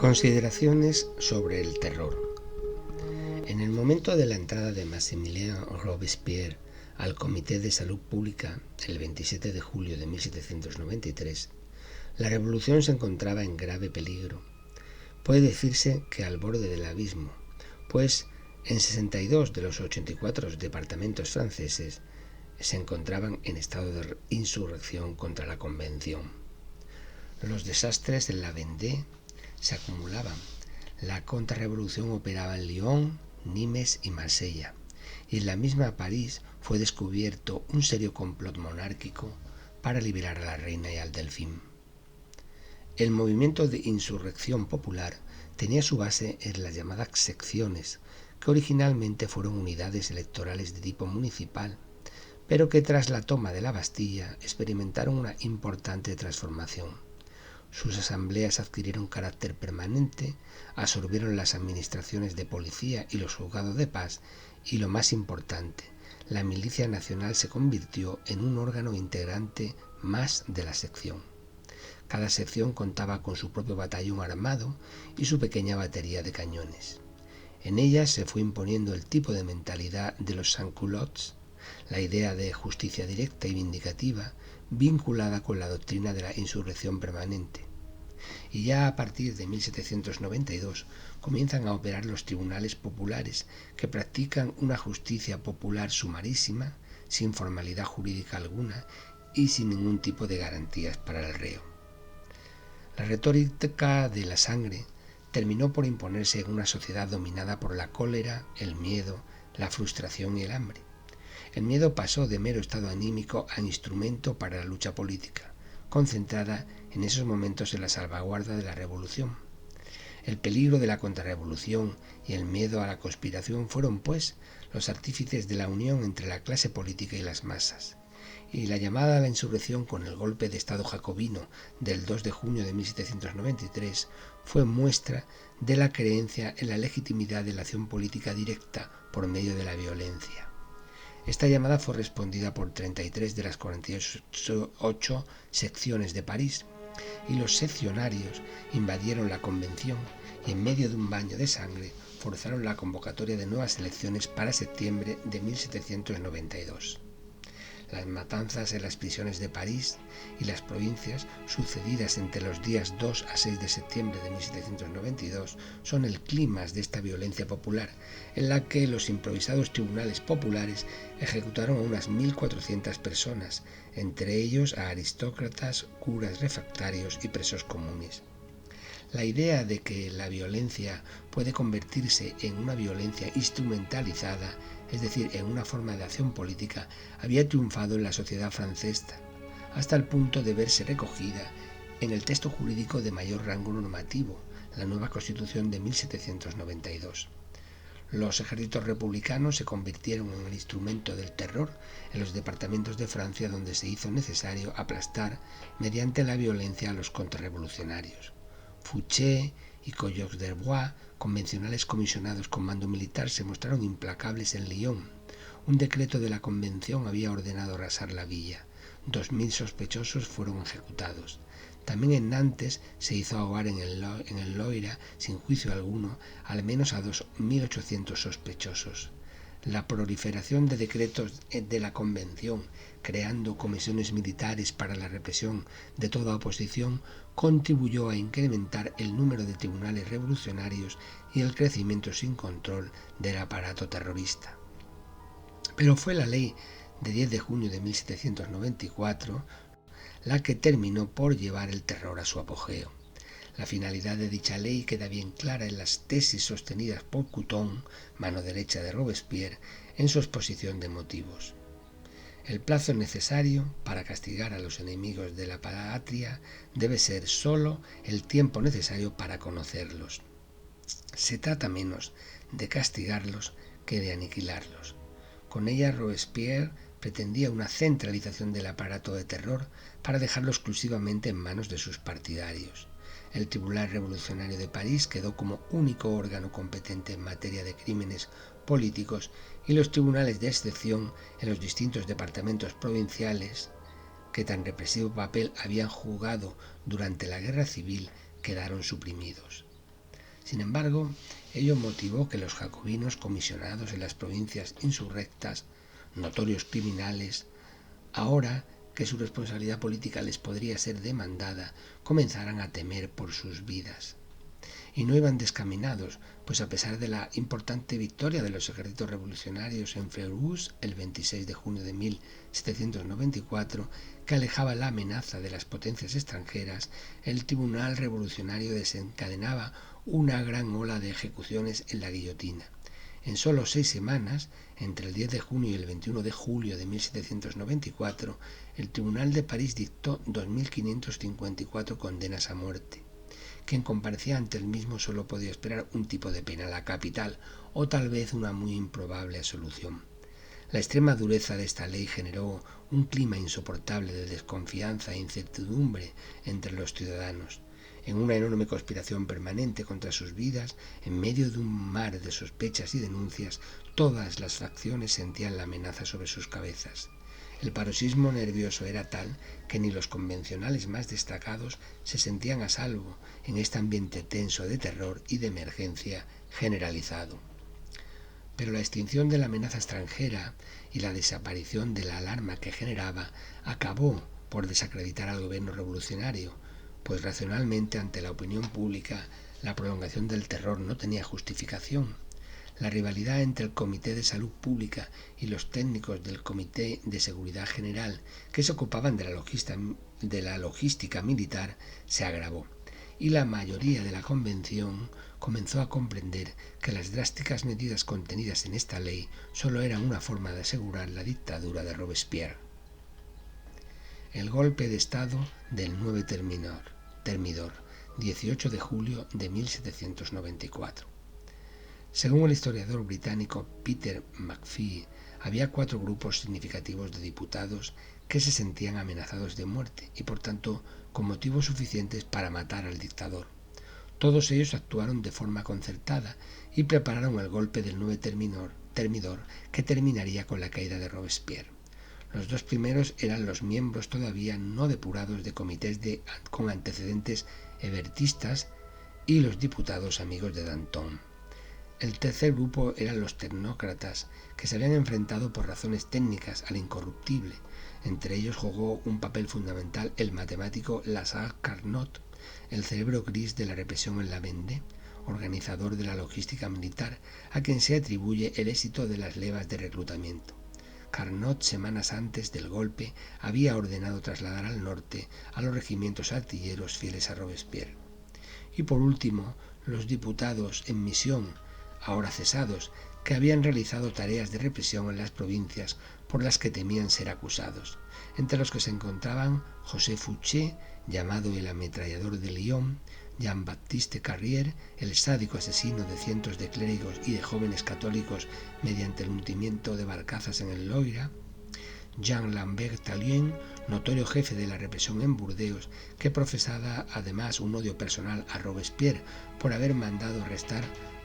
Consideraciones sobre el terror. En el momento de la entrada de Maximilien Robespierre al Comité de Salud Pública, el 27 de julio de 1793, la revolución se encontraba en grave peligro. Puede decirse que al borde del abismo, pues en 62 de los 84 departamentos franceses se encontraban en estado de insurrección contra la Convención. Los desastres en la Vendée se acumulaban. La contrarrevolución operaba en Lyon, Nimes y Marsella, y en la misma París fue descubierto un serio complot monárquico para liberar a la reina y al delfín. El movimiento de insurrección popular tenía su base en las llamadas secciones, que originalmente fueron unidades electorales de tipo municipal, pero que tras la toma de la Bastilla experimentaron una importante transformación. Sus asambleas adquirieron carácter permanente, absorbieron las administraciones de policía y los juzgados de paz y, lo más importante, la milicia nacional se convirtió en un órgano integrante más de la sección. Cada sección contaba con su propio batallón armado y su pequeña batería de cañones. En ellas se fue imponiendo el tipo de mentalidad de los sans-culottes, la idea de justicia directa y vindicativa, vinculada con la doctrina de la insurrección permanente. Y ya a partir de 1792 comienzan a operar los tribunales populares, que practican una justicia popular sumarísima, sin formalidad jurídica alguna y sin ningún tipo de garantías para el reo. La retórica de la sangre terminó por imponerse en una sociedad dominada por la cólera, el miedo, la frustración y el hambre. El miedo pasó de mero estado anímico a instrumento para la lucha política, concentrada en esos momentos en la salvaguarda de la revolución. El peligro de la contrarrevolución y el miedo a la conspiración fueron, pues, los artífices de la unión entre la clase política y las masas. Y la llamada a la insurrección con el golpe de Estado jacobino del 2 de junio de 1793 fue muestra de la creencia en la legitimidad de la acción política directa por medio de la violencia. Esta llamada fue respondida por 33 de las 48 secciones de París, y los seccionarios invadieron la convención y en medio de un baño de sangre forzaron la convocatoria de nuevas elecciones para septiembre de 1792. Las matanzas en las prisiones de París y las provincias, sucedidas entre los días 2 a 6 de septiembre de 1792, son el clímax de esta violencia popular, en la que los improvisados tribunales populares ejecutaron a unas 1.400 personas, entre ellos a aristócratas, curas refractarios y presos comunes. La idea de que la violencia puede convertirse en una violencia instrumentalizada, es decir, en una forma de acción política, había triunfado en la sociedad francesa, hasta el punto de verse recogida en el texto jurídico de mayor rango normativo, la nueva Constitución de 1792. Los ejércitos republicanos se convirtieron en el instrumento del terror en los departamentos de Francia donde se hizo necesario aplastar mediante la violencia a los contrarrevolucionarios. Fouché y Collot-d'Herbois, convencionales comisionados con mando militar, se mostraron implacables en Lyon. Un decreto de la Convención había ordenado arrasar la villa. 2.000 sospechosos fueron ejecutados. También en Nantes se hizo ahogar en el Loira, sin juicio alguno, al menos a 2.800 sospechosos. La proliferación de decretos de la Convención, creando comisiones militares para la represión de toda oposición, contribuyó a incrementar el número de tribunales revolucionarios y el crecimiento sin control del aparato terrorista. Pero fue la ley de 10 de junio de 1794 la que terminó por llevar el terror a su apogeo. La finalidad de dicha ley queda bien clara en las tesis sostenidas por Couthon, mano derecha de Robespierre, en su exposición de motivos. El plazo necesario para castigar a los enemigos de la patria debe ser sólo el tiempo necesario para conocerlos. Se trata menos de castigarlos que de aniquilarlos. Con ella Robespierre pretendía una centralización del aparato de terror para dejarlo exclusivamente en manos de sus partidarios. El Tribunal Revolucionario de París quedó como único órgano competente en materia de crímenes políticos y los tribunales de excepción en los distintos departamentos provinciales, que tan represivo papel habían jugado durante la Guerra Civil, quedaron suprimidos. Sin embargo, ello motivó que los jacobinos comisionados en las provincias insurrectas, notorios criminales, ahora que su responsabilidad política les podría ser demandada, comenzaran a temer por sus vidas. Y no iban descaminados, pues a pesar de la importante victoria de los ejércitos revolucionarios en Fleurus el 26 de junio de 1794, que alejaba la amenaza de las potencias extranjeras, el Tribunal Revolucionario desencadenaba una gran ola de ejecuciones en la guillotina. En solo 6 semanas, entre el 10 de junio y el 21 de julio de 1794, el Tribunal de París dictó 2.554 condenas a muerte. Quien comparecía ante el mismo solo podía esperar un tipo de pena, la capital, o tal vez una muy improbable absolución. La extrema dureza de esta ley generó un clima insoportable de desconfianza e incertidumbre entre los ciudadanos. En una enorme conspiración permanente contra sus vidas, en medio de un mar de sospechas y denuncias, todas las facciones sentían la amenaza sobre sus cabezas. El paroxismo nervioso era tal que ni los convencionales más destacados se sentían a salvo en este ambiente tenso de terror y de emergencia generalizado. Pero la extinción de la amenaza extranjera y la desaparición de la alarma que generaba acabó por desacreditar al gobierno revolucionario, pues racionalmente ante la opinión pública la prolongación del terror no tenía justificación. La rivalidad entre el Comité de Salud Pública y los técnicos del Comité de Seguridad General, que se ocupaban de la logística militar, se agravó, y la mayoría de la Convención comenzó a comprender que las drásticas medidas contenidas en esta ley solo eran una forma de asegurar la dictadura de Robespierre. El golpe de Estado del 9 Termidor, 18 de julio de 1794. Según el historiador británico Peter McFee, había 4 grupos significativos de diputados que se sentían amenazados de muerte y por tanto con motivos suficientes para matar al dictador. Todos ellos actuaron de forma concertada y prepararon el golpe del 9 Termidor que terminaría con la caída de Robespierre. Los 2 primeros eran los miembros todavía no depurados de comités con antecedentes hebertistas y los diputados amigos de Danton. El tercer grupo eran los tecnócratas, que se habían enfrentado por razones técnicas al incorruptible. Entre ellos jugó un papel fundamental el matemático Lazare Carnot, el cerebro gris de la represión en la Vendée, organizador de la logística militar, a quien se atribuye el éxito de las levas de reclutamiento. Carnot, semanas antes del golpe, había ordenado trasladar al norte a los regimientos artilleros fieles a Robespierre. Y por último, los diputados en misión, ahora cesados, que habían realizado tareas de represión en las provincias por las que temían ser acusados, entre los que se encontraban José Fouché, llamado el ametrallador de Lyon, Jean-Baptiste Carrier, el sádico asesino de cientos de clérigos y de jóvenes católicos mediante el hundimiento de barcazas en el Loira, Jean-Lambert Tallien, notorio jefe de la represión en Burdeos, que profesaba además un odio personal a Robespierre por haber mandado arrestar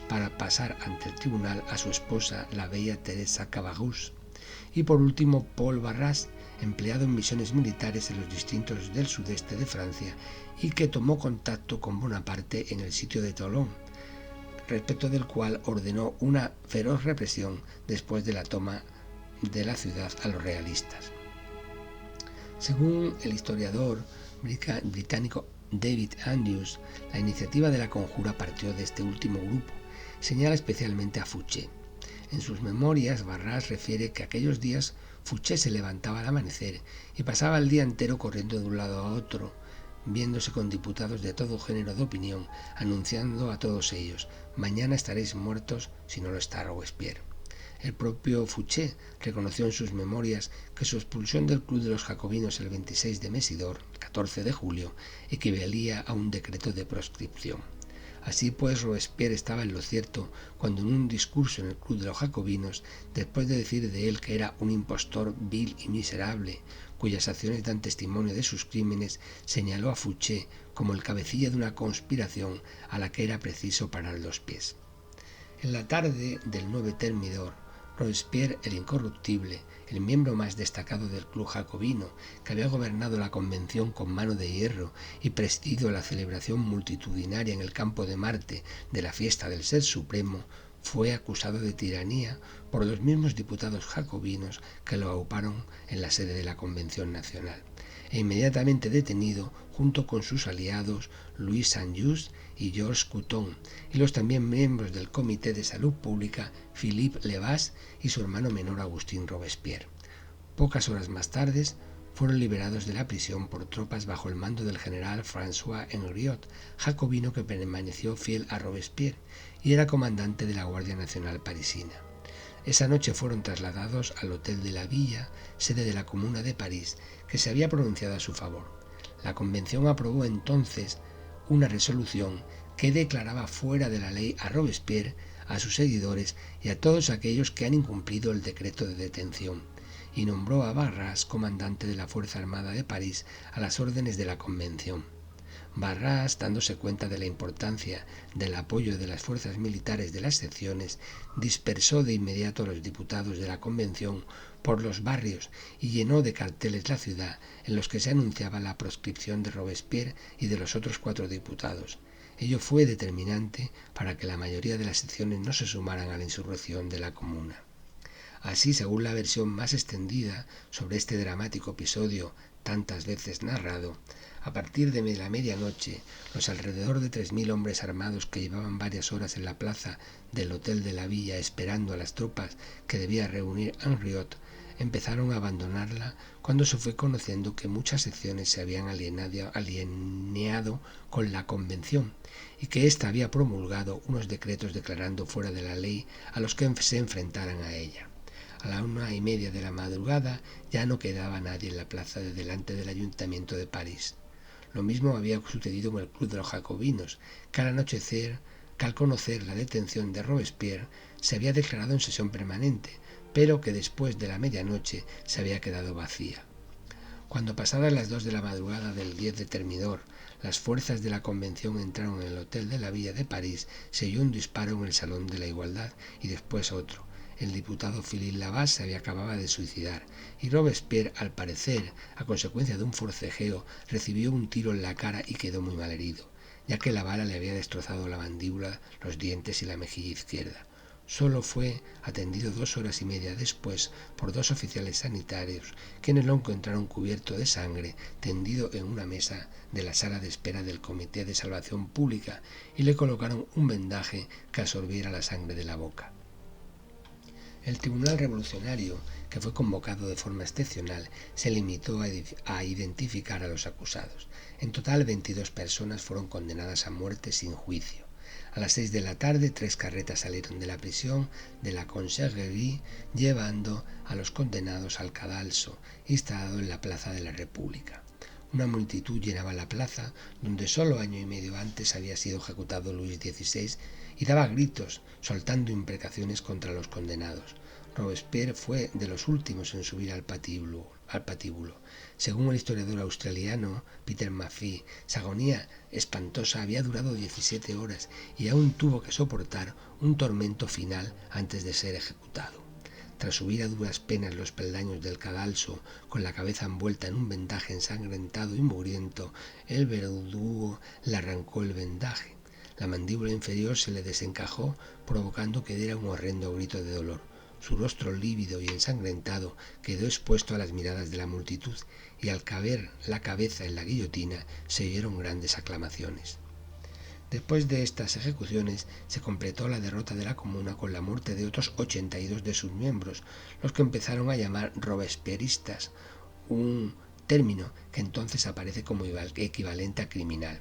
para pasar ante el tribunal a su esposa, la bella Teresa Cabarrús, y por último Paul Barras, empleado en misiones militares en los distritos del sudeste de Francia y que tomó contacto con Bonaparte en el sitio de Toulon, respecto del cual ordenó una feroz represión después de la toma de la ciudad a los realistas. Según el historiador británico David Andrews, la iniciativa de la conjura partió de este último grupo. Señala especialmente a Fouché. En sus memorias, Barras refiere que aquellos días Fouché se levantaba al amanecer y pasaba el día entero corriendo de un lado a otro, viéndose con diputados de todo género de opinión, anunciando a todos ellos: mañana estaréis muertos si no lo está Robespierre. El propio Fouché reconoció en sus memorias que su expulsión del Club de los Jacobinos el 26 de Mesidor, 14 de julio, equivalía a un decreto de proscripción. Así pues, Robespierre estaba en lo cierto cuando en un discurso en el Club de los Jacobinos, después de decir de él que era un impostor vil y miserable, cuyas acciones dan testimonio de sus crímenes, señaló a Fouché como el cabecilla de una conspiración a la que era preciso parar los pies. En la tarde del 9 Termidor, Robespierre el Incorruptible, el miembro más destacado del club jacobino, que había gobernado la convención con mano de hierro y presidido la celebración multitudinaria en el campo de Marte de la fiesta del Ser Supremo, fue acusado de tiranía por los mismos diputados jacobinos que lo auparon en la sede de la Convención Nacional, e inmediatamente detenido junto con sus aliados Louis Saint-Just y Georges Couthon, y los también miembros del Comité de Salud Pública Philippe Lebas y su hermano menor Agustín Robespierre. Pocas horas más tarde fueron liberados de la prisión por tropas bajo el mando del general François Henriot, jacobino que permaneció fiel a Robespierre y era comandante de la Guardia Nacional parisina. Esa noche fueron trasladados al Hotel de la Villa, sede de la Comuna de París, que se había pronunciado a su favor. La Convención aprobó entonces una resolución que declaraba fuera de la ley a Robespierre, a sus seguidores y a todos aquellos que han incumplido el decreto de detención, y nombró a Barras comandante de la Fuerza Armada de París a las órdenes de la Convención. Barras, dándose cuenta de la importancia del apoyo de las fuerzas militares de las secciones, dispersó de inmediato a los diputados de la Convención por los barrios y llenó de carteles la ciudad en los que se anunciaba la proscripción de Robespierre y de los otros 4 diputados. Ello fue determinante para que la mayoría de las secciones no se sumaran a la insurrección de la Comuna. Así, según la versión más extendida sobre este dramático episodio tantas veces narrado, a partir de la medianoche, los alrededor de 3.000 hombres armados que llevaban varias horas en la plaza del Hotel de la Villa esperando a las tropas que debía reunir Henriot, empezaron a abandonarla cuando se fue conociendo que muchas secciones se habían alineado con la Convención y que ésta había promulgado unos decretos declarando fuera de la ley a los que se enfrentaran a ella. A la 1:30 de la madrugada ya no quedaba nadie en la plaza de delante del Ayuntamiento de París. Lo mismo había sucedido en el Club de los Jacobinos, que al anochecer, que al conocer la detención de Robespierre, se había declarado en sesión permanente, pero que después de la medianoche se había quedado vacía. Cuando pasadas las 2 de la madrugada del 10 de Termidor, las fuerzas de la Convención entraron en el Hotel de la Villa de París, se oyó un disparo en el Salón de la Igualdad y después otro. El diputado Philippe Lebas se acababa de suicidar y Robespierre, al parecer, a consecuencia de un forcejeo, recibió un tiro en la cara y quedó muy mal herido, ya que la bala le había destrozado la mandíbula, los dientes y la mejilla izquierda. Solo fue atendido 2 horas y media después por 2 oficiales sanitarios, quienes lo encontraron cubierto de sangre, tendido en una mesa de la sala de espera del Comité de Salvación Pública, y le colocaron un vendaje que absorbiera la sangre de la boca. El Tribunal Revolucionario, que fue convocado de forma excepcional, se limitó a identificar a los acusados. En total, 22 personas fueron condenadas a muerte sin juicio. A las 6 de la tarde, 3 carretas salieron de la prisión de la Conciergerie, llevando a los condenados al cadalso, instalado en la Plaza de la República. Una multitud llenaba la plaza, donde solo año y medio antes había sido ejecutado Luis XVI, y daba gritos, soltando imprecaciones contra los condenados. Robespierre fue de los últimos en subir al patíbulo. Según el historiador australiano Peter Maffei, su agonía espantosa había durado 17 horas y aún tuvo que soportar un tormento final antes de ser ejecutado. Tras subir a duras penas los peldaños del cadalso, con la cabeza envuelta en un vendaje ensangrentado y mugriento, el verdugo le arrancó el vendaje. La mandíbula inferior se le desencajó, provocando que diera un horrendo grito de dolor. Su rostro lívido y ensangrentado quedó expuesto a las miradas de la multitud, y al caer la cabeza en la guillotina se oyeron grandes aclamaciones. Después de estas ejecuciones se completó la derrota de la Comuna con la muerte de otros 82 de sus miembros, los que empezaron a llamar robespierristas, un término que entonces aparece como equivalente a criminal.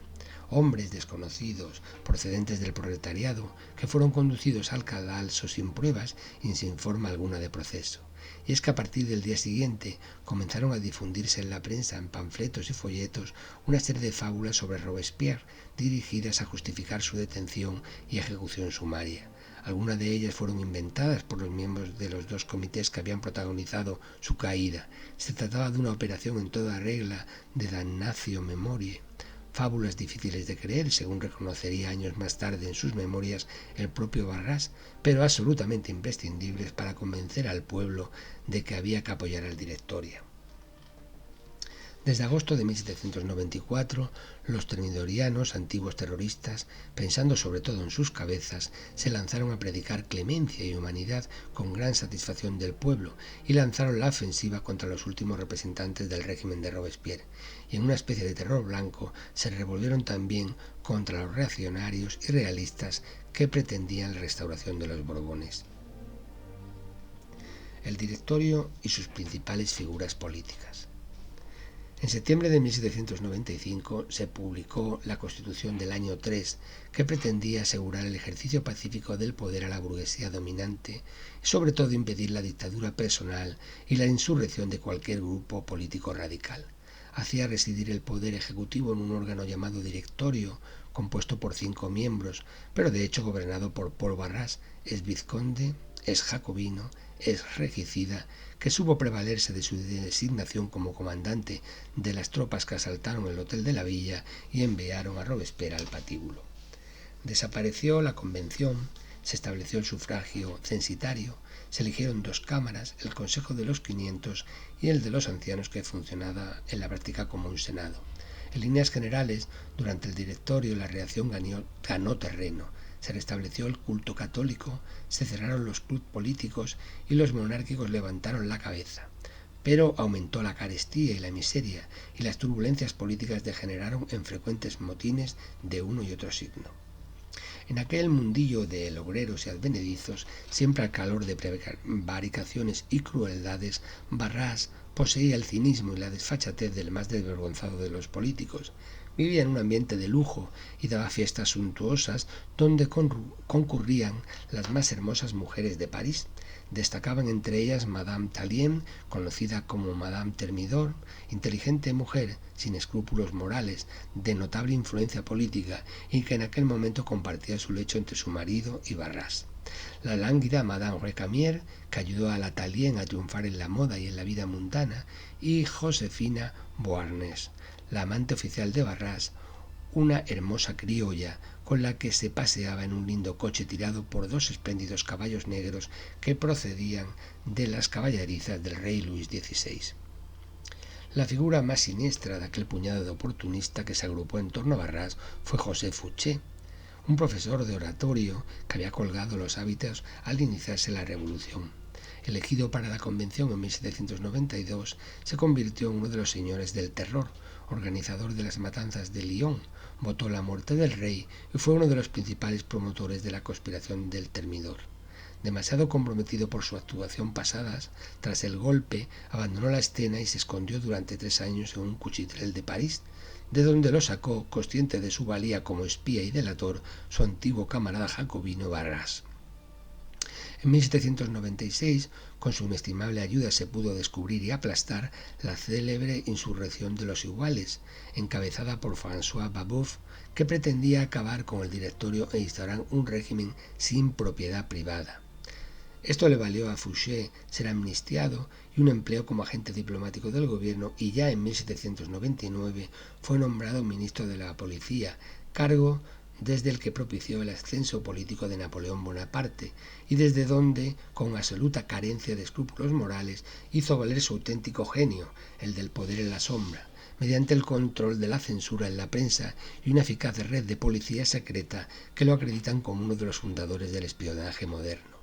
Hombres desconocidos, procedentes del proletariado, que fueron conducidos al cadalso sin pruebas y sin forma alguna de proceso. Y es que a partir del día siguiente comenzaron a difundirse en la prensa, en panfletos y folletos, una serie de fábulas sobre Robespierre, dirigidas a justificar su detención y ejecución sumaria. Algunas de ellas fueron inventadas por los miembros de los 2 comités que habían protagonizado su caída. Se trataba de una operación en toda regla de damnatio memoriae. fábulas difíciles de creer, según reconocería años más tarde en sus memorias el propio Barrás, pero absolutamente imprescindibles para convencer al pueblo de que había que apoyar al Directorio. Desde agosto de 1794, los termidorianos, antiguos terroristas, pensando sobre todo en sus cabezas, se lanzaron a predicar clemencia y humanidad con gran satisfacción del pueblo y lanzaron la ofensiva contra los últimos representantes del régimen de Robespierre, y en una especie de terror blanco se revolvieron también contra los reaccionarios y realistas que pretendían la restauración de los Borbones. El Directorio y sus principales figuras políticas. En septiembre de 1795 se publicó la Constitución del año 3, que pretendía asegurar el ejercicio pacífico del poder a la burguesía dominante y sobre todo impedir la dictadura personal y la insurrección de cualquier grupo político radical. Hacía residir el poder ejecutivo en un órgano llamado Directorio, compuesto por 5 miembros, pero de hecho gobernado por Paul Barras, ex vizconde, ex jacobino, ex regicida, que supo prevalerse de su designación como comandante de las tropas que asaltaron el Hotel de la Villa y enviaron a Robespierre al patíbulo. Desapareció la convención, se estableció el sufragio censitario, se eligieron 2 cámaras, el Consejo de los 500 y el de los ancianos, que funcionaba en la práctica como un senado. En líneas generales, durante el Directorio la reacción ganó terreno. Se restableció el culto católico, se cerraron los clubes políticos y los monárquicos levantaron la cabeza. Pero aumentó la carestía y la miseria, y las turbulencias políticas degeneraron en frecuentes motines de uno y otro signo. En aquel mundillo de logreros y advenedizos, siempre al calor de prevaricaciones y crueldades, Barras poseía el cinismo y la desfachatez del más desvergonzado de los políticos. Vivía en un ambiente de lujo y daba fiestas suntuosas donde concurrían las más hermosas mujeres de París. Destacaban entre ellas Madame Tallien, conocida como Madame Thermidor, inteligente mujer, sin escrúpulos morales, de notable influencia política y que en aquel momento compartía su lecho entre su marido y Barras. La lánguida Madame Recamier, que ayudó a la Tallien a triunfar en la moda y en la vida mundana, y Josefina Beauharnais, la amante oficial de Barras, una hermosa criolla con la que se paseaba en un lindo coche tirado por 2 espléndidos caballos negros que procedían de las caballerizas del rey Luis XVI. La figura más siniestra de aquel puñado de oportunista que se agrupó en torno a Barras fue José Fouché, un profesor de oratorio que había colgado los hábitos al iniciarse la revolución. Elegido para la convención en 1792, se convirtió en uno de los señores del terror, organizador de las matanzas de Lyon, votó la muerte del rey y fue uno de los principales promotores de la conspiración del Termidor. Demasiado comprometido por su actuación pasadas, tras el golpe abandonó la escena y se escondió durante 3 años en un cuchitrel de París, de donde lo sacó, consciente de su valía como espía y delator, su antiguo camarada jacobino Barras. En 1796, con su inestimable ayuda, se pudo descubrir y aplastar la célebre insurrección de los Iguales, encabezada por François Babeuf, que pretendía acabar con el Directorio e instaurar un régimen sin propiedad privada. Esto le valió a Fouché ser amnistiado y un empleo como agente diplomático del gobierno, y ya en 1799 fue nombrado ministro de la Policía, cargo desde el que propició el ascenso político de Napoleón Bonaparte y desde donde, con absoluta carencia de escrúpulos morales, hizo valer su auténtico genio, el del poder en la sombra, mediante el control de la censura en la prensa y una eficaz red de policía secreta que lo acreditan como uno de los fundadores del espionaje moderno.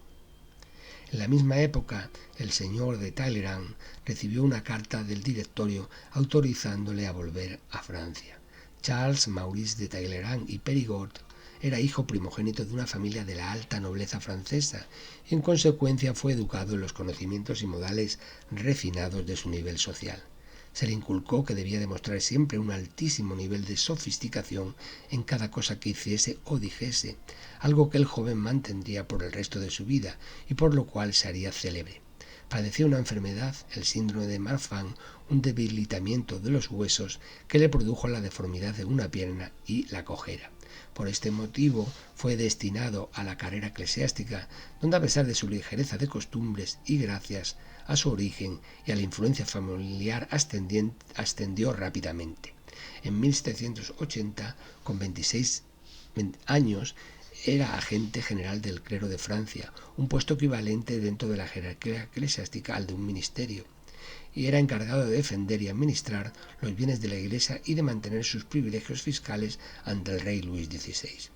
En la misma época, el señor de Talleyrand recibió una carta del Directorio autorizándole a volver a Francia. Charles Maurice de Talleyrand y Périgot era hijo primogénito de una familia de la alta nobleza francesa y en consecuencia fue educado en los conocimientos y modales refinados de su nivel social. Se le inculcó que debía demostrar siempre un altísimo nivel de sofisticación en cada cosa que hiciese o dijese, algo que el joven mantendría por el resto de su vida y por lo cual se haría célebre. Padecía una enfermedad, el síndrome de Marfan, un debilitamiento de los huesos que le produjo la deformidad de una pierna y la cojera. Por este motivo fue destinado a la carrera eclesiástica, donde a pesar de su ligereza de costumbres y gracias a su origen y a la influencia familiar ascendió rápidamente. En 1780, con 26 años, era agente general del clero de Francia, un puesto equivalente dentro de la jerarquía eclesiástica al de un ministerio, y era encargado de defender y administrar los bienes de la Iglesia y de mantener sus privilegios fiscales ante el rey Luis XVI.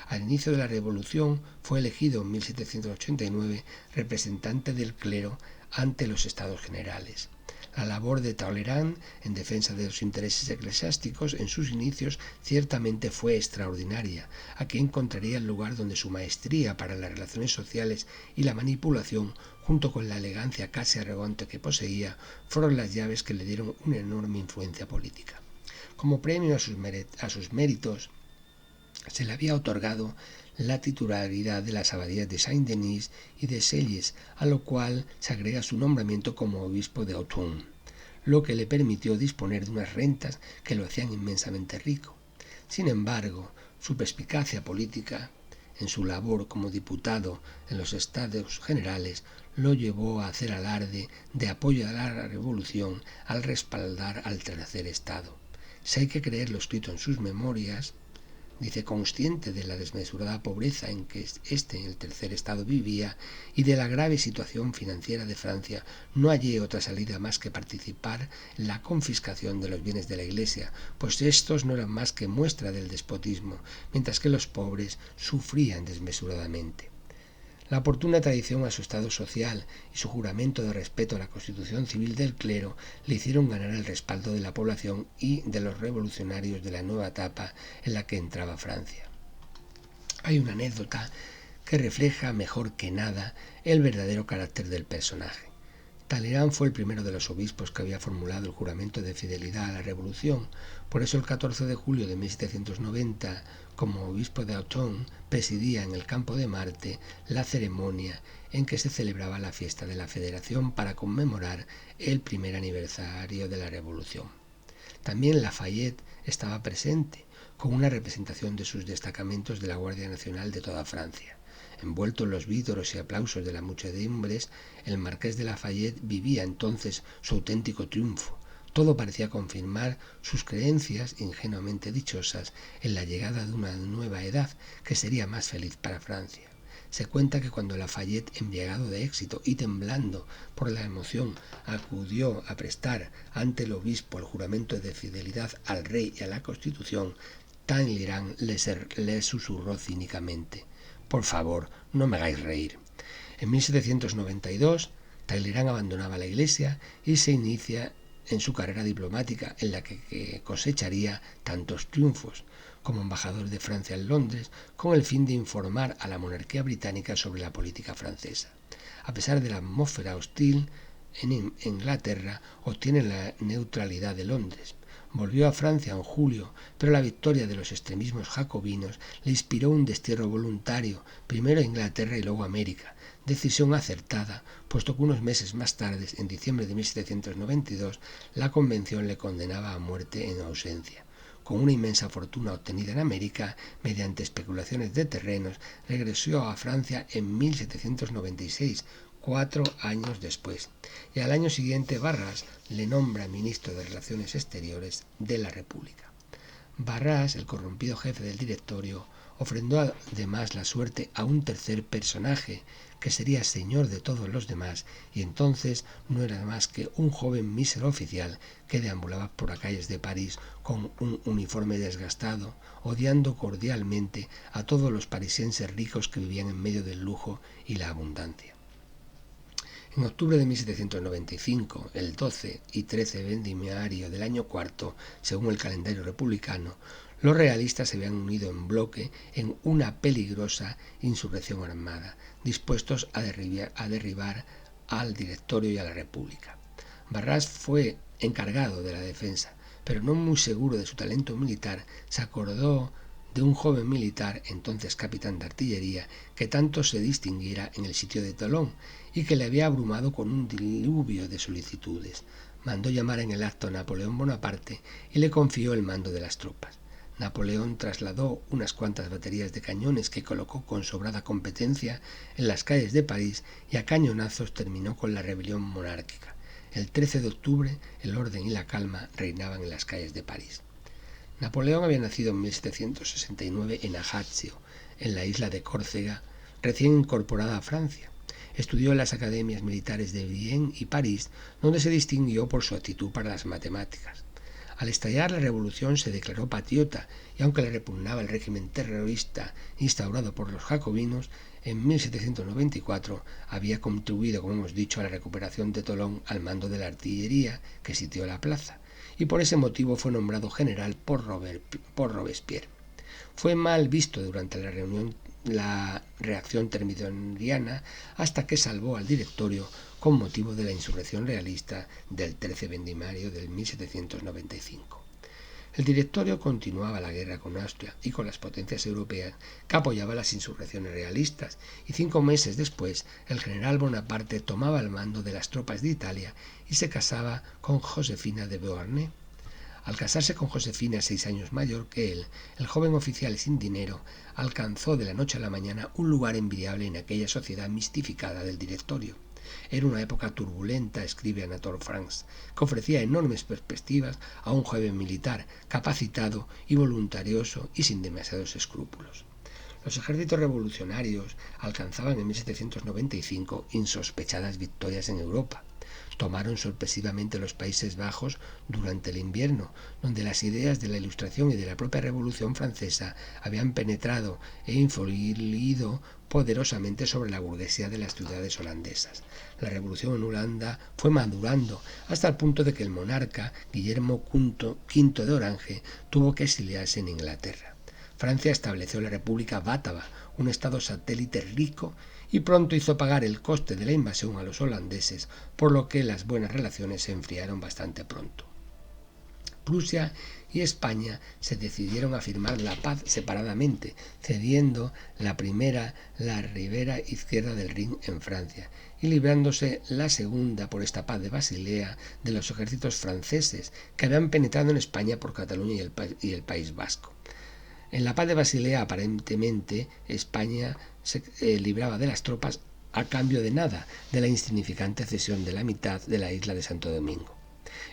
Al inicio de la Revolución fue elegido en 1789 representante del clero ante los Estados Generales. La labor de Talleyrand en defensa de los intereses eclesiásticos en sus inicios ciertamente fue extraordinaria. Aquí encontraría el lugar donde su maestría para las relaciones sociales y la manipulación, junto con la elegancia casi arrogante que poseía, fueron las llaves que le dieron una enorme influencia política. Como premio a sus méritos, se le había otorgado la titularidad de las abadías de Saint-Denis y de Selles, a lo cual se agrega su nombramiento como obispo de Autun, lo que le permitió disponer de unas rentas que lo hacían inmensamente rico. Sin embargo, su perspicacia política en su labor como diputado en los Estados Generales lo llevó a hacer alarde de apoyo a la revolución al respaldar al tercer Estado. Si hay que creer lo escrito en sus memorias, dice, consciente de la desmesurada pobreza en que el tercer Estado vivía y de la grave situación financiera de Francia, no hallé otra salida más que participar en la confiscación de los bienes de la Iglesia, pues estos no eran más que muestra del despotismo, mientras que los pobres sufrían desmesuradamente. La oportuna traición a su estado social y su juramento de respeto a la Constitución civil del clero le hicieron ganar el respaldo de la población y de los revolucionarios de la nueva etapa en la que entraba Francia. Hay una anécdota que refleja mejor que nada el verdadero carácter del personaje. Talleyrand fue el primero de los obispos que había formulado el juramento de fidelidad a la Revolución. Por eso el 14 de julio de 1790, como obispo de Autun, presidía en el Campo de Marte la ceremonia en que se celebraba la fiesta de la Federación para conmemorar el primer aniversario de la Revolución. También Lafayette estaba presente, con una representación de sus destacamentos de la Guardia Nacional de toda Francia. Envuelto en los vídoros y aplausos de las muchedumbres, el marqués de Lafayette vivía entonces su auténtico triunfo. Todo parecía confirmar sus creencias ingenuamente dichosas en la llegada de una nueva edad que sería más feliz para Francia. Se cuenta que cuando Lafayette, embriagado de éxito y temblando por la emoción, acudió a prestar ante el obispo el juramento de fidelidad al rey y a la Constitución, Talleyrand le susurró cínicamente: «Por favor, no me hagáis reír». En 1792, Talleyrand abandonaba la Iglesia y se inicia en su carrera diplomática, en la que cosecharía tantos triunfos como embajador de Francia en Londres, con el fin de informar a la monarquía británica sobre la política francesa. A pesar de la atmósfera hostil en Inglaterra, obtiene la neutralidad de Londres. Volvió a Francia en julio, pero la victoria de los extremismos jacobinos le inspiró un destierro voluntario, primero a Inglaterra y luego a América, decisión acertada, puesto que unos meses más tarde, en diciembre de 1792, la Convención le condenaba a muerte en ausencia. Con una inmensa fortuna obtenida en América, mediante especulaciones de terrenos, regresó a Francia en 1796, 4 años después, y al año siguiente Barras le nombra ministro de Relaciones Exteriores de la República. Barras, el corrompido jefe del directorio, ofrendó además la suerte a un tercer personaje, que sería señor de todos los demás, y entonces no era más que un joven mísero oficial que deambulaba por las calles de París con un uniforme desgastado, odiando cordialmente a todos los parisienses ricos que vivían en medio del lujo y la abundancia. En octubre de 1795, el 12 y 13 vendimiario del año cuarto, según el calendario republicano, los realistas se habían unido en bloque en una peligrosa insurrección armada, dispuestos a derribar al directorio y a la República. Barras fue encargado de la defensa, pero no muy seguro de su talento militar, se acordó de un joven militar, entonces capitán de artillería, que tanto se distinguiera en el sitio de Tolón y que le había abrumado con un diluvio de solicitudes. Mandó llamar en el acto a Napoleón Bonaparte y le confió el mando de las tropas. Napoleón trasladó unas cuantas baterías de cañones que colocó con sobrada competencia en las calles de París y a cañonazos terminó con la rebelión monárquica. El 13 de octubre el orden y la calma reinaban en las calles de París. Napoleón había nacido en 1769 en Ajaccio, en la isla de Córcega, recién incorporada a Francia. Estudió en las academias militares de Vienne y París, donde se distinguió por su actitud para las matemáticas. Al estallar la revolución se declaró patriota y aunque le repugnaba el régimen terrorista instaurado por los jacobinos, en 1794 había contribuido, como hemos dicho, a la recuperación de Tolón al mando de la artillería que sitió la plaza, y por ese motivo fue nombrado general por Robespierre. Fue mal visto durante la reacción termidoriana hasta que salvó al Directorio con motivo de la insurrección realista del 13 Vendimiario del 1795. El Directorio continuaba la guerra con Austria y con las potencias europeas que apoyaban las insurrecciones realistas, y 5 meses después el general Bonaparte tomaba el mando de las tropas de Italia y se casaba con Josefina de Beauharnais. Al casarse con Josefina, 6 años mayor que él, el joven oficial sin dinero alcanzó de la noche a la mañana un lugar envidiable en aquella sociedad mistificada del Directorio. Era una época turbulenta, escribe Anatole France, que ofrecía enormes perspectivas a un joven militar capacitado y voluntarioso y sin demasiados escrúpulos. Los ejércitos revolucionarios alcanzaban en 1795 insospechadas victorias en Europa. Tomaron sorpresivamente los Países Bajos durante el invierno, donde las ideas de la Ilustración y de la propia Revolución Francesa habían penetrado e influido poderosamente sobre la burguesía de las ciudades holandesas. La revolución en Holanda fue madurando hasta el punto de que el monarca Guillermo V de Orange tuvo que exiliarse en Inglaterra. Francia estableció la República Bátava, un estado satélite rico, y pronto hizo pagar el coste de la invasión a los holandeses, por lo que las buenas relaciones se enfriaron bastante pronto. Prusia y España se decidieron a firmar la paz separadamente, cediendo la primera la ribera izquierda del Rin en Francia y librándose la segunda por esta paz de Basilea de los ejércitos franceses que habían penetrado en España por Cataluña y el País Vasco. En la paz de Basilea, aparentemente, España se libraba de las tropas a cambio de nada, de la insignificante cesión de la mitad de la isla de Santo Domingo.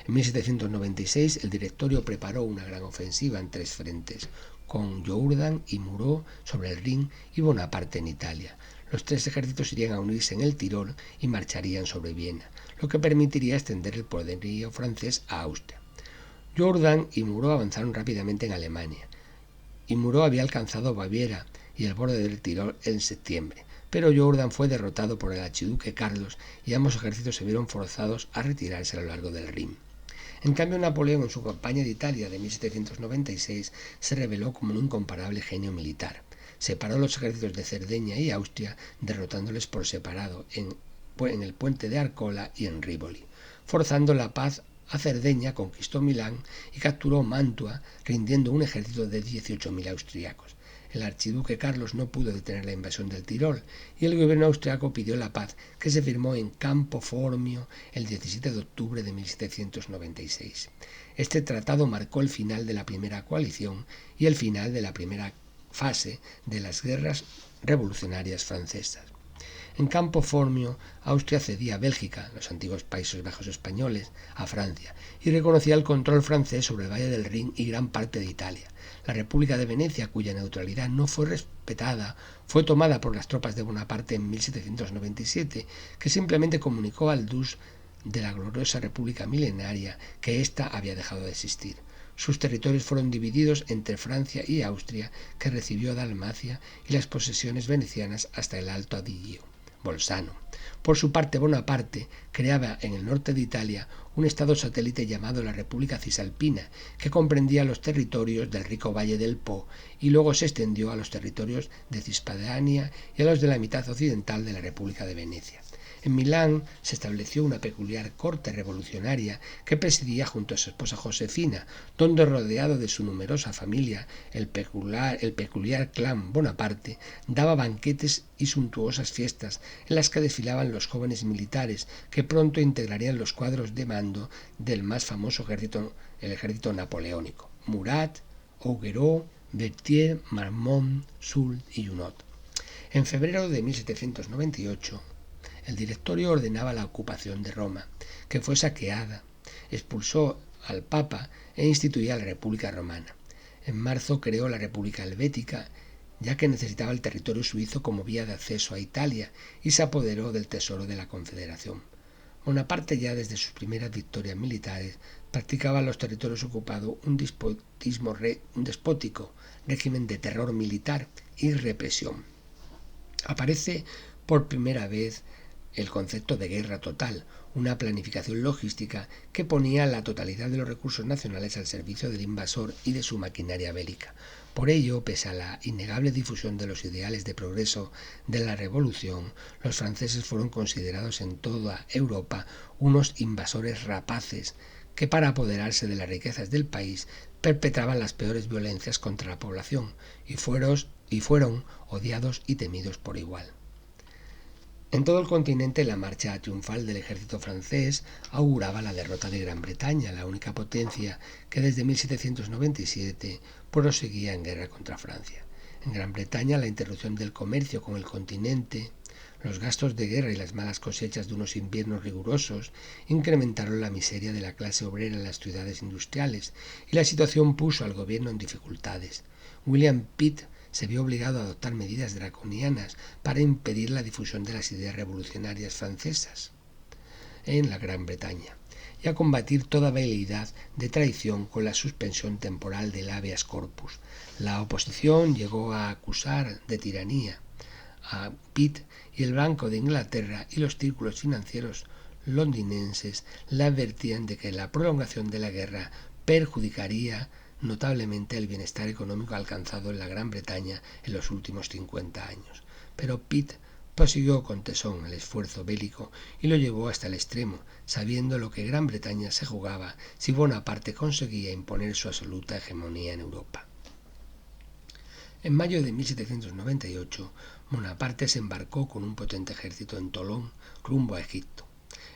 En 1796 el Directorio preparó una gran ofensiva en 3 frentes, con Jourdan y Moreau sobre el Rin y Bonaparte en Italia. Los 3 ejércitos irían a unirse en el Tirol y marcharían sobre Viena, lo que permitiría extender el poderío francés a Austria. Jourdan y Moreau avanzaron rápidamente en Alemania, y Moreau había alcanzado Baviera y el borde del Tirol en septiembre, pero Jourdan fue derrotado por el archiduque Carlos y ambos ejércitos se vieron forzados a retirarse a lo largo del Rin. En cambio, Napoleón en su campaña de Italia de 1796 se reveló como un incomparable genio militar. Separó los ejércitos de Cerdeña y Austria, derrotándoles por separado en el puente de Arcola y en Rivoli. Forzando la paz a Cerdeña, conquistó Milán y capturó Mantua, rindiendo un ejército de 18.000 austriacos. El archiduque Carlos no pudo detener la invasión del Tirol y el gobierno austriaco pidió la paz, que se firmó en Campo Formio el 17 de octubre de 1796. Este tratado marcó el final de la primera coalición y el final de la primera fase de las guerras revolucionarias francesas. En Campo Formio, Austria cedía a Bélgica, los antiguos Países Bajos españoles, a Francia, y reconocía el control francés sobre el Valle del Rin y gran parte de Italia. La República de Venecia, cuya neutralidad no fue respetada, fue tomada por las tropas de Bonaparte en 1797, que simplemente comunicó al Dux de la gloriosa República milenaria que ésta había dejado de existir. Sus territorios fueron divididos entre Francia y Austria, que recibió Dalmacia y las posesiones venecianas hasta el Alto Adigio. Bolzano. Por su parte, Bonaparte creaba en el norte de Italia un estado satélite llamado la República Cisalpina, que comprendía los territorios del rico valle del Po y luego se extendió a los territorios de Cispadania y a los de la mitad occidental de la República de Venecia. En Milán se estableció una peculiar corte revolucionaria que presidía junto a su esposa Josefina, donde, rodeado de su numerosa familia, el peculiar clan Bonaparte daba banquetes y suntuosas fiestas en las que desfilaban los jóvenes militares que pronto integrarían los cuadros de mando del más famoso ejército, el ejército napoleónico: Murat, Augereau, Berthier, Marmont, Soult y Junot. En febrero de 1798, el Directorio ordenaba la ocupación de Roma, que fue saqueada, expulsó al Papa e instituía la República Romana. En marzo creó la República Helvética, ya que necesitaba el territorio suizo como vía de acceso a Italia, y se apoderó del tesoro de la Confederación. Bonaparte, ya desde sus primeras victorias militares, practicaba en los territorios ocupados un despótico régimen de terror militar y represión. Aparece por primera vez el concepto de guerra total, una planificación logística que ponía la totalidad de los recursos nacionales al servicio del invasor y de su maquinaria bélica. Por ello, pese a la innegable difusión de los ideales de progreso de la Revolución, los franceses fueron considerados en toda Europa unos invasores rapaces que, para apoderarse de las riquezas del país, perpetraban las peores violencias contra la población y fueron odiados y temidos por igual. En todo el continente, la marcha triunfal del ejército francés auguraba la derrota de Gran Bretaña, la única potencia que desde 1797 proseguía en guerra contra Francia. En Gran Bretaña, la interrupción del comercio con el continente, los gastos de guerra y las malas cosechas de unos inviernos rigurosos incrementaron la miseria de la clase obrera en las ciudades industriales y la situación puso al gobierno en dificultades. William Pitt se vio obligado a adoptar medidas draconianas para impedir la difusión de las ideas revolucionarias francesas en la Gran Bretaña y a combatir toda veleidad de traición con la suspensión temporal del habeas corpus. La oposición llegó a acusar de tiranía a Pitt y el Banco de Inglaterra, y los círculos financieros londinenses le advertían de que la prolongación de la guerra perjudicaría notablemente el bienestar económico alcanzado en la Gran Bretaña en los últimos 50 años. Pero Pitt prosiguió con tesón el esfuerzo bélico y lo llevó hasta el extremo, sabiendo lo que Gran Bretaña se jugaba si Bonaparte conseguía imponer su absoluta hegemonía en Europa. En mayo de 1798, Bonaparte se embarcó con un potente ejército en Tolón rumbo a Egipto.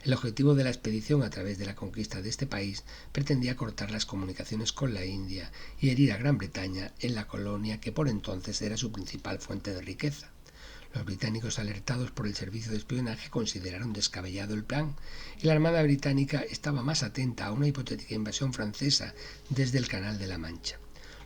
El objetivo de la expedición, a través de la conquista de este país, pretendía cortar las comunicaciones con la India y herir a Gran Bretaña en la colonia que por entonces era su principal fuente de riqueza. Los británicos, alertados por el servicio de espionaje, consideraron descabellado el plan, y la Armada británica estaba más atenta a una hipotética invasión francesa desde el Canal de la Mancha.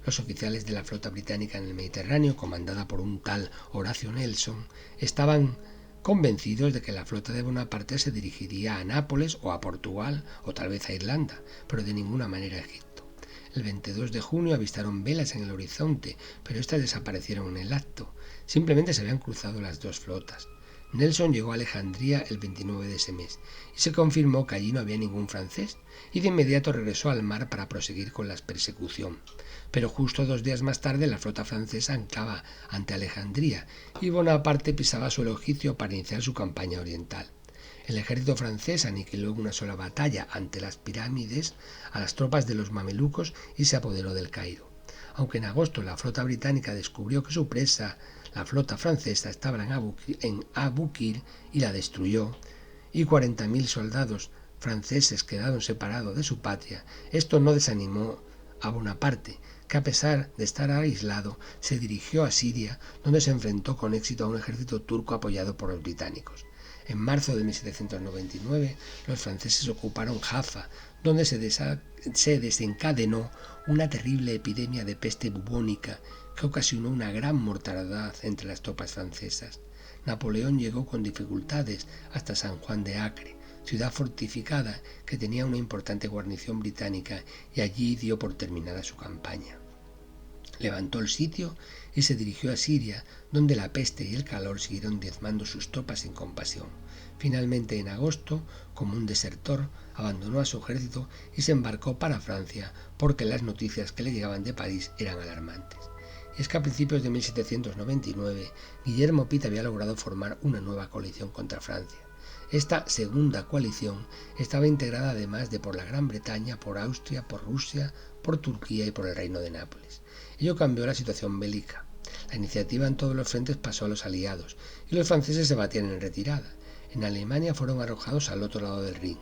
Los oficiales de la flota británica en el Mediterráneo, comandada por un tal Horatio Nelson, estaban convencidos de que la flota de Bonaparte se dirigiría a Nápoles o a Portugal o tal vez a Irlanda, pero de ninguna manera a Egipto. El 22 de junio avistaron velas en el horizonte, pero éstas desaparecieron en el acto. Simplemente se habían cruzado las dos flotas. Nelson llegó a Alejandría el 29 de ese mes y se confirmó que allí no había ningún francés, y de inmediato regresó al mar para proseguir con la persecución. Pero justo 2 días más tarde la flota francesa anclaba ante Alejandría y Bonaparte pisaba suelo egipcio para iniciar su campaña oriental. El ejército francés aniquiló en una sola batalla ante las pirámides a las tropas de los mamelucos y se apoderó del Cairo. Aunque en agosto la flota británica descubrió que su presa, la flota francesa, estaba en Abu Qir y la destruyó, y 40.000 soldados franceses quedaron separados de su patria, esto no desanimó a Bonaparte, que a pesar de estar aislado, se dirigió a Siria, donde se enfrentó con éxito a un ejército turco apoyado por los británicos. En marzo de 1799, los franceses ocuparon Jaffa, donde se desencadenó una terrible epidemia de peste bubónica que ocasionó una gran mortandad entre las tropas francesas. Napoleón llegó con dificultades hasta San Juan de Acre, ciudad fortificada que tenía una importante guarnición británica, y allí dio por terminada su campaña. Levantó el sitio y se dirigió a Siria, donde la peste y el calor siguieron diezmando sus tropas sin compasión. Finalmente, en agosto, como un desertor, abandonó a su ejército y se embarcó para Francia, porque las noticias que le llegaban de París eran alarmantes. Y es que a principios de 1799, Guillermo Pitt había logrado formar una nueva coalición contra Francia. Esta segunda coalición estaba integrada además de por la Gran Bretaña, por Austria, por Rusia, por Turquía y por el Reino de Nápoles. Ello cambió la situación bélica. La iniciativa en todos los frentes pasó a los aliados y los franceses se batían en retirada. En Alemania fueron arrojados al otro lado del Rin.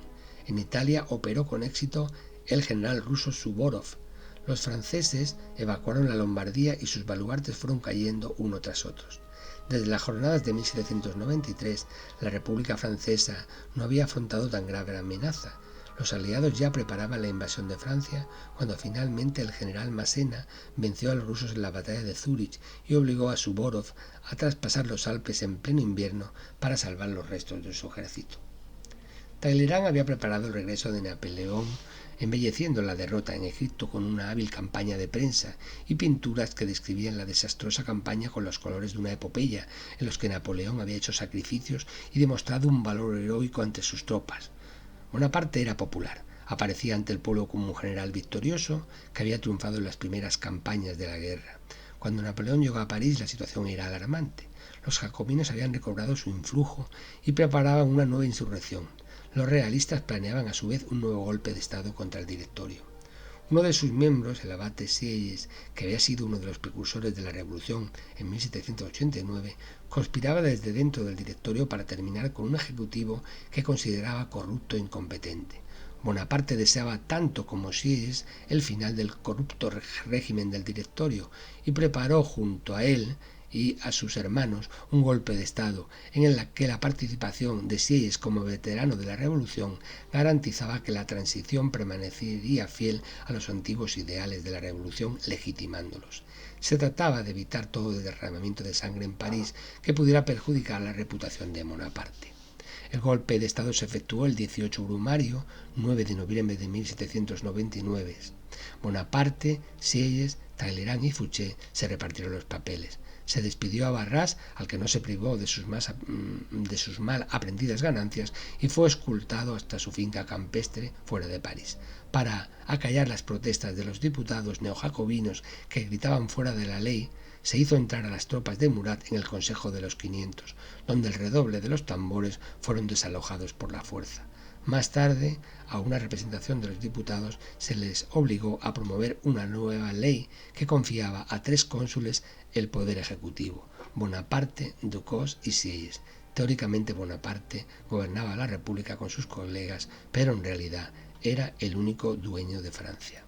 En Italia operó con éxito el general ruso Suvórov. Los franceses evacuaron la Lombardía y sus baluartes fueron cayendo uno tras otro. Desde las jornadas de 1793, la República Francesa no había afrontado tan grave amenaza. Los aliados ya preparaban la invasión de Francia cuando finalmente el general Massena venció a los rusos en la batalla de Zúrich y obligó a Suvórov a traspasar los Alpes en pleno invierno para salvar los restos de su ejército. Talleyrand había preparado el regreso de Napoleón, embelleciendo la derrota en Egipto con una hábil campaña de prensa y pinturas que describían la desastrosa campaña con los colores de una epopeya en los que Napoleón había hecho sacrificios y demostrado un valor heroico ante sus tropas. Bonaparte era popular, aparecía ante el pueblo como un general victorioso que había triunfado en las primeras campañas de la guerra. Cuando Napoleón llegó a París la situación era alarmante. Los jacobinos habían recobrado su influjo y preparaban una nueva insurrección. Los realistas planeaban a su vez un nuevo golpe de Estado contra el Directorio. Uno de sus miembros, el abate Sieyes, que había sido uno de los precursores de la Revolución en 1789, conspiraba desde dentro del Directorio para terminar con un ejecutivo que consideraba corrupto e incompetente. Bonaparte deseaba tanto como Sieyes el final del corrupto régimen del Directorio y preparó junto a él y a sus hermanos un golpe de Estado en el que la participación de Sieyes como veterano de la Revolución garantizaba que la transición permanecería fiel a los antiguos ideales de la Revolución, legitimándolos. Se trataba de evitar todo derramamiento de sangre en París que pudiera perjudicar la reputación de Bonaparte. El golpe de Estado se efectuó el 18 brumario, 9 de noviembre de 1799. Bonaparte, Sieyes, Talleyrand y Fouché se repartieron los papeles. Se despidió a Barras, al que no se privó de sus mal aprendidas ganancias, y fue escoltado hasta su finca campestre fuera de París. Para acallar las protestas de los diputados neojacobinos que gritaban fuera de la ley, se hizo entrar a las tropas de Murat en el Consejo de los 500, donde el redoble de los tambores fueron desalojados por la fuerza. Más tarde, a una representación de los diputados se les obligó a promover una nueva ley que confiaba a 3 cónsules el poder ejecutivo: Bonaparte, Ducos y Sieyes. Teóricamente Bonaparte gobernaba la República con sus colegas, pero en realidad era el único dueño de Francia.